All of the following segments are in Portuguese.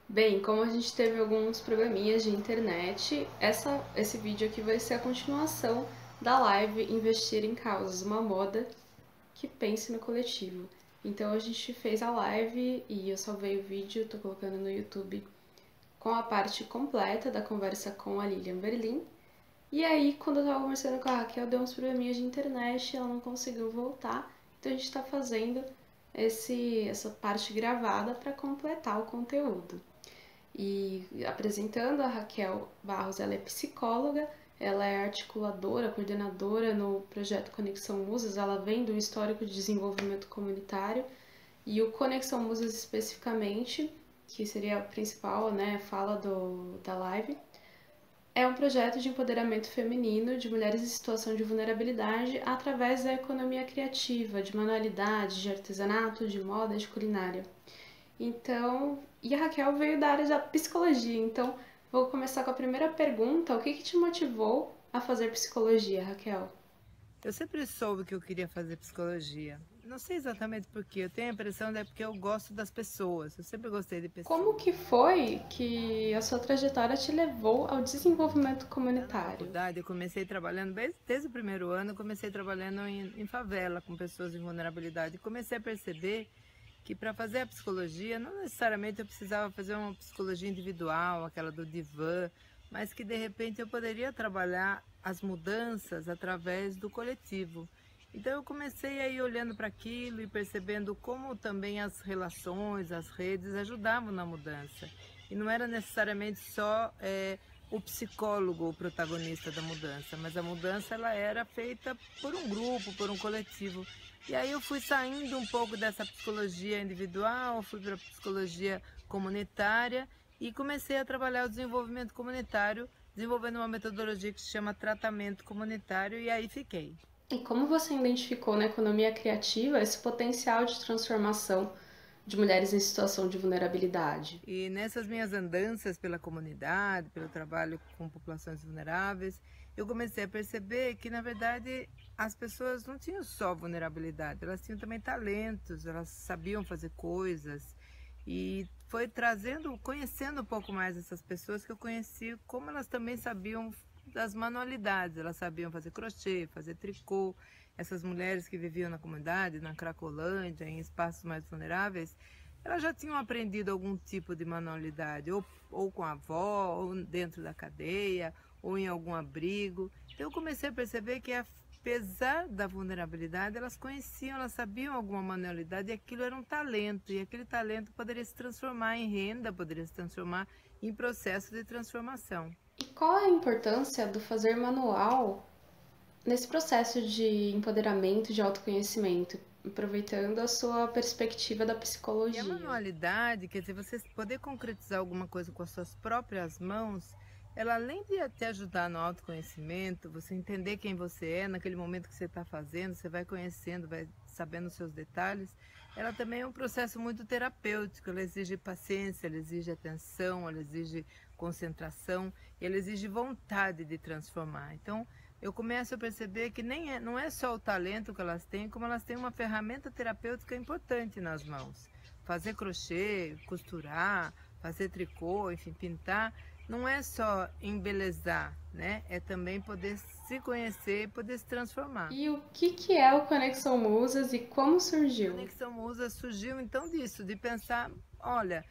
Bem, como a gente teve alguns probleminhas de internet, esse vídeo aqui vai ser a continuação da live Investir em Causas, uma moda que pense no coletivo. Então a gente fez a live e eu salvei o vídeo, tô colocando no YouTube com a parte completa da conversa com a Lilian Berlin. E aí, quando eu tava conversando com a Raquel, deu uns probleminhas de internet, ela não conseguiu voltar. Então a gente tá fazendo essa parte gravada para completar o conteúdo. E apresentando a Raquel Barros, ela é psicóloga, ela é articuladora, coordenadora no projeto Conexão Musas, ela vem do histórico de desenvolvimento comunitário e o Conexão Musas especificamente, que seria a principal, né, fala da live, é um projeto de empoderamento feminino de mulheres em situação de vulnerabilidade através da economia criativa, de manualidade, de artesanato, de moda, de culinária. Então, e a Raquel veio da área da psicologia, então vou começar com a primeira pergunta. O que que te motivou a fazer psicologia, Raquel? Eu sempre soube que eu queria fazer psicologia. Não sei exatamente por quê. Eu tenho a impressão de porque eu gosto das pessoas. Eu sempre gostei de Como pessoas. que foi que a sua trajetória te levou ao desenvolvimento Já na comunitário? faculdade, eu comecei trabalhando, desde o primeiro ano, eu comecei trabalhando em favela, com pessoas em vulnerabilidade. E comecei a perceber que para fazer a psicologia, não necessariamente eu precisava fazer uma psicologia individual, aquela do divã, mas que de repente eu poderia trabalhar as mudanças através do coletivo. Então eu comecei a ir olhando para aquilo e percebendo como também as relações, as redes ajudavam na mudança. E não era necessariamente só o psicólogo o protagonista da mudança, mas a mudança ela era feita por um grupo, por um coletivo. E aí eu fui saindo um pouco dessa psicologia individual, fui para a psicologia comunitária e comecei a trabalhar o desenvolvimento comunitário, desenvolvendo uma metodologia que se chama tratamento comunitário e aí fiquei. E como você identificou na economia criativa esse potencial de transformação de mulheres em situação de vulnerabilidade? E nessas minhas andanças pela comunidade, pelo trabalho com populações vulneráveis, eu comecei a perceber que, na verdade, as pessoas não tinham só vulnerabilidade, elas tinham também talentos, elas sabiam fazer coisas. E foi trazendo, conhecendo um pouco mais essas pessoas que eu conheci como elas também sabiam das manualidades, elas sabiam fazer crochê, fazer tricô. Essas mulheres que viviam na comunidade, na Cracolândia, em espaços mais vulneráveis, elas já tinham aprendido algum tipo de manualidade, ou com a avó, ou dentro da cadeia, ou em algum abrigo. Então eu comecei a perceber que apesar da vulnerabilidade, elas conheciam, elas sabiam alguma manualidade e aquilo era um talento. E aquele talento poderia se transformar em renda, poderia se transformar em processo de transformação. E qual a importância do fazer manual nesse processo de empoderamento, de autoconhecimento, aproveitando a sua perspectiva da E a psicologia? manualidade, quer dizer, você poder concretizar alguma coisa com as suas próprias mãos, ela além de te ajudar no autoconhecimento, você entender quem você é naquele momento que você está fazendo, você vai conhecendo, vai sabendo os seus detalhes, ela também é um processo muito terapêutico, ela exige paciência, ela exige atenção, ela exige concentração e ela exige vontade de transformar. Então, eu começo a perceber que não é só o talento que elas têm, como elas têm uma ferramenta terapêutica importante nas mãos. Fazer crochê, costurar, fazer tricô, enfim, pintar, não é só embelezar, né? É também poder se conhecer e poder se transformar. E o que é o Conexão Musas e como surgiu? Conexão Musa surgiu então disso, de pensar, olha,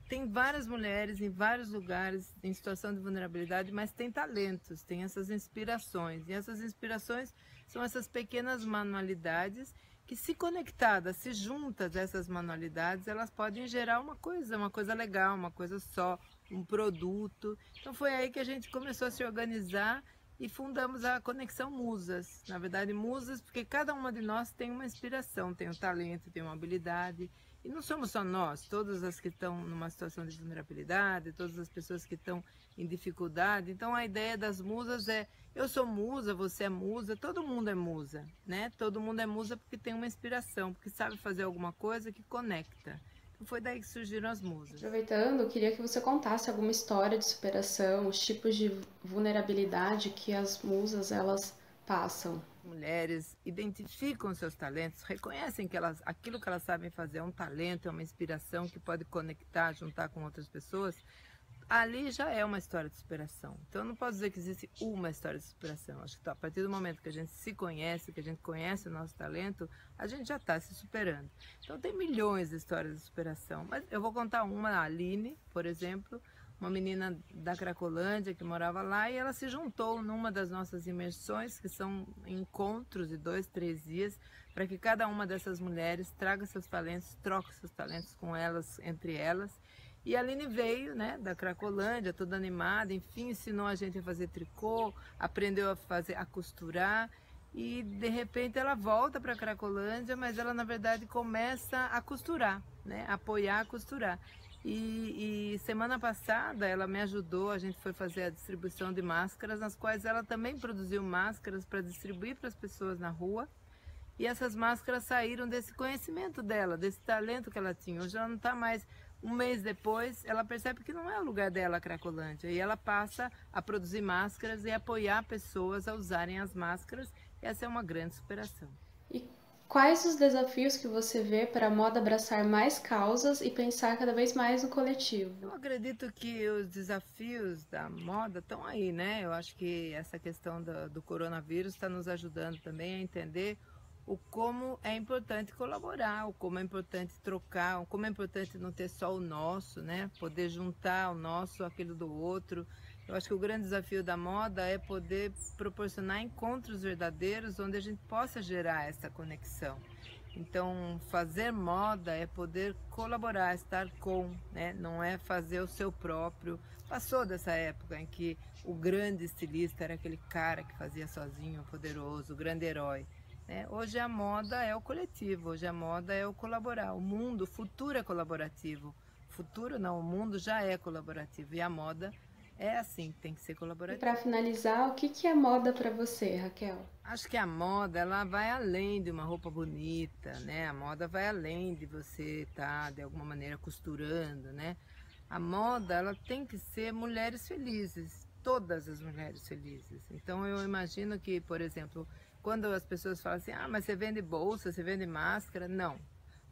tem várias mulheres em vários lugares em situação de vulnerabilidade, mas tem talentos, tem essas inspirações. E essas inspirações são essas pequenas manualidades que, se conectadas, se juntas essas manualidades, elas podem gerar uma coisa legal, uma coisa só, um produto. Então foi aí que a gente começou a se organizar e fundamos a Conexão Musas. Na verdade, musas, porque cada uma de nós tem uma inspiração, tem um talento, tem uma habilidade. E não somos só nós, todas as que estão numa situação de vulnerabilidade, todas as pessoas que estão em dificuldade. Então a ideia das musas é: eu sou musa, você é musa, todo mundo é musa, né? Todo mundo é musa porque tem uma inspiração, porque sabe fazer alguma coisa que conecta. Então foi daí que surgiram as musas. Aproveitando, eu queria que você contasse alguma história de superação, os tipos de vulnerabilidade que as musas elas passam. mulheres identificam seus talentos, reconhecem que aquilo que elas sabem fazer é um talento, é uma inspiração que pode conectar, juntar com outras pessoas, ali já é uma história de superação. Então eu não posso dizer que existe uma história de superação. Acho que a partir do momento que a gente se conhece, que a gente conhece o nosso talento, a gente já está se superando. Então tem milhões de histórias de superação, mas eu vou contar uma, a Aline, por exemplo, uma menina da Cracolândia que morava lá, e ela se juntou numa das nossas imersões, que são encontros de 2, 3 dias, para que cada uma dessas mulheres traga seus talentos, troque seus talentos com elas, entre elas. E a Aline veio, né, da Cracolândia, toda animada, enfim, ensinou a gente a fazer tricô, aprendeu a costurar, e de repente ela volta para a Cracolândia, mas ela na verdade começa a costurar, né, apoiar a costurar. E semana passada ela me ajudou, a gente foi fazer a distribuição de máscaras, nas quais ela também produziu máscaras para distribuir para as pessoas na rua. E essas máscaras saíram desse conhecimento dela, desse talento que ela tinha. Hoje ela não está mais, um mês depois, ela percebe que não é o lugar dela a Cracolândia. E ela passa a produzir máscaras e apoiar pessoas a usarem as máscaras. Essa é uma grande superação. E quais os desafios que você vê para a moda abraçar mais causas e pensar cada vez mais no coletivo? Eu acredito que os desafios da moda estão aí, né? Eu acho que essa questão do coronavírus está nos ajudando também a entender o como é importante colaborar, o como é importante trocar, o como é importante não ter só o nosso, né? Poder juntar o nosso, aquilo do outro. Eu acho que o grande desafio da moda é poder proporcionar encontros verdadeiros onde a gente possa gerar essa conexão. Então, fazer moda é poder colaborar, estar com, né? Não é fazer o seu próprio. Passou dessa época em que o grande estilista era aquele cara que fazia sozinho, poderoso, o grande herói. Hoje a moda é o coletivo, hoje a moda é o colaborar. O mundo, o futuro é colaborativo. Futuro não, o mundo já é colaborativo e a moda é assim, tem que ser E colaborativa. para finalizar, o que é moda para você, Raquel? Acho que a moda, ela vai além de uma roupa bonita, né? A moda vai além de você estar, de alguma maneira, costurando, né? A moda, ela tem que ser mulheres felizes, todas as mulheres felizes. Então eu imagino que, por exemplo, quando as pessoas falam assim, ah, mas você vende bolsa, você vende máscara, não.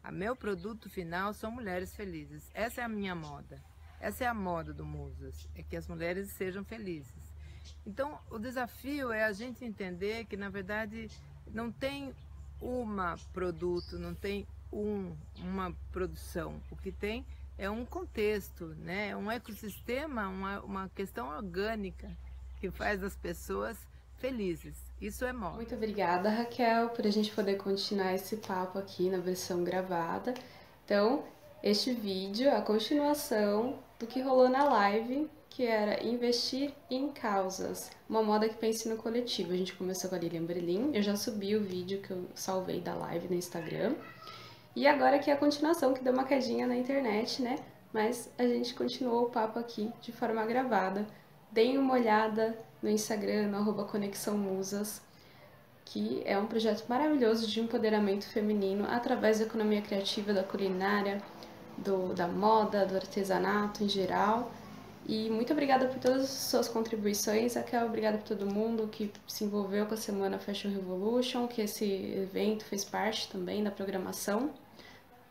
O meu produto final são mulheres felizes. Essa é a minha moda. Essa é a moda do Musas, é que as mulheres sejam felizes. Então, o desafio é a gente entender que, na verdade, não tem produto, não tem uma produção. O que tem é um contexto, né? Um ecossistema, uma questão orgânica que faz as pessoas felizes. Isso é moda. Muito obrigada, Raquel, por a gente poder continuar esse papo aqui na versão gravada. Então, este vídeo é a continuação do que rolou na live, que era investir em causas, uma moda que pense no coletivo. A gente começou com a Lilian Berlin, eu já subi o vídeo que eu salvei da live no Instagram. E agora aqui é a continuação, que deu uma quedinha na internet, né? Mas a gente continuou o papo aqui de forma gravada. Deem uma olhada no Instagram, no @conexãomusas, que é um projeto maravilhoso de empoderamento feminino através da economia criativa, da culinária, da moda, do artesanato em geral. E muito obrigada por todas as suas contribuições, Raquel, obrigada por todo mundo que se envolveu com a Semana Fashion Revolution, que esse evento fez parte também da programação.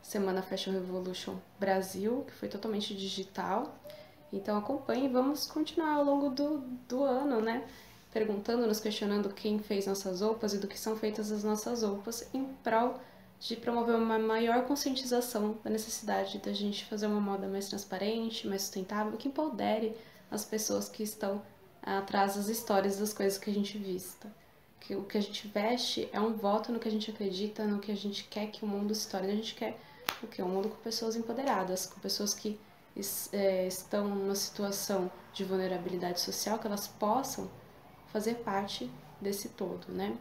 Semana Fashion Revolution Brasil, que foi totalmente digital. Então acompanhe, vamos continuar ao longo do ano, né? Perguntando, nos questionando quem fez nossas roupas e do que são feitas as nossas roupas, em prol de promover uma maior conscientização da necessidade da gente fazer uma moda mais transparente, mais sustentável, que empodere as pessoas que estão atrás das histórias das coisas que a gente vista. Que o que a gente veste é um voto no que a gente acredita, no que a gente quer que o mundo se torne. A gente quer o quê? Um mundo com pessoas empoderadas, com pessoas que estão numa situação de vulnerabilidade social, que elas possam fazer parte desse todo, né?